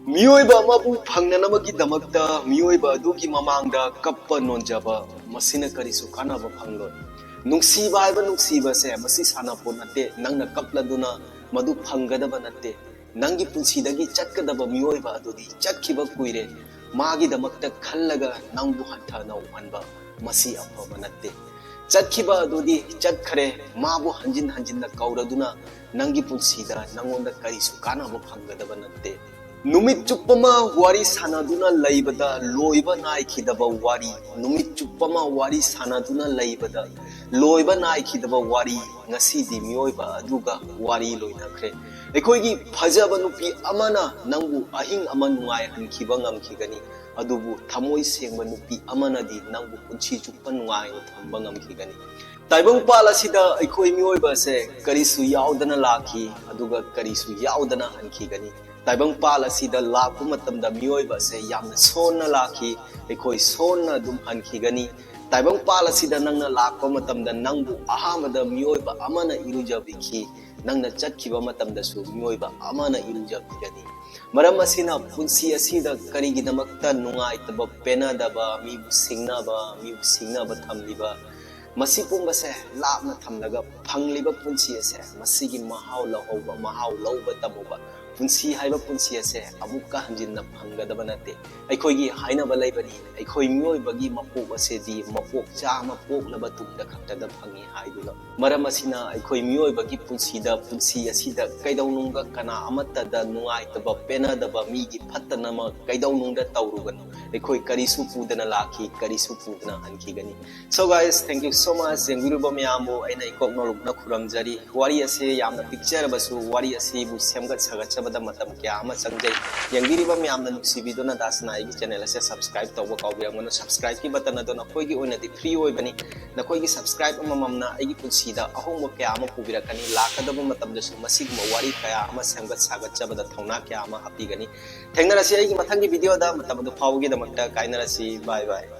मियोइबा अमाबु फंगननबगिदमक्ता मियोइबा अदुगी ममांगदा kappa नोंजाबा मसिना करिसु कानाबा फंगलोय नुंसीबा हाइबा नुंसीबा से मसि सानापो नते नंगना कपलादुना मदु फंगदबा नते नंगी पुंसीदगी चटकदबा मियोइबा अदुदी चटखिबा कुइरे मागिदमक्ता खल्लगा नंगबु हंथाना उहनबा मसि अफबा नते चटखिबा अदुदी चटखरे माबु हंजिन हंजिन कौरदुना नंगी पुंसीदा नंगोंदा करिसु कानाबा फंगदबा नते नुमित चुप्पमा वारी सानादुना लैबदा लोइबा नाइखिदबा वारी नुमित चुप्पमा वारी सानादुना लैबदा लोइबा नाइखिदबा वारी ngasi di miyoiba aduga wari loinakre ekhoi phajaba nupi amana nangbu ahing ama nungai hankiba ngamkhigani adubu thamoi sengba nupi amana di nangbu punchi chuppa nungai thamba ngamkhigani taibang pala sida ekhoi miyoiba se karisu yaudana lakhi aduga karisu yaudana hankhigani taibang pala sida lakpu matamda miyoiba se yamna sonna lakhi ekhoi sonna dum hankhigani taibang pala sida nangna lakpa matamda nangbu ahamada miyoiba amana irujabiki nangna chatkhiba matamda su miyoiba amana irujabigani maram asina punsi asida karigidamakta nungaitaba penadaba mibu singnaba thamliba masi pumba se lapna thamlaga phangliba punsi ase masigi mahau lauba tamuba punsi haiba punsi ase amukka hanjinna phangadaba nate aikhoigi hainaba laibani aikhoi miyoibagi mapok ase di mapok chama poklaba tungda khaktada phangi haidula maram asina aikhoi miyoibagi punsi asida kaidaununga kana amatta da nungaitaba penadaba migi phattanama kaidaunungda tawruganu aikhoi karisu pudana lakhi karisu pudana hankhigani. So guys, thank you so much jengbiruba myamu aina ikok nolokna khuramjari wari ase yamna picture basu wari ase bu semgat sagachaba matam kya ama sangjai yangbiriba myamna nuksibidona dasna igi channel ase subscribe tawba kawbirangona subscribe ki button adona khoigi oina di free oi bani na khoigi subscribe amamamna igi punsida ahongmo kya ama pubirakani lakadaba matam dasu masigma wari kaya ama semgat sagachaba da thongna kya ama hapigani thengnarasi igi mathangi video da matam adu phawgi damakta kainarasi bye bye.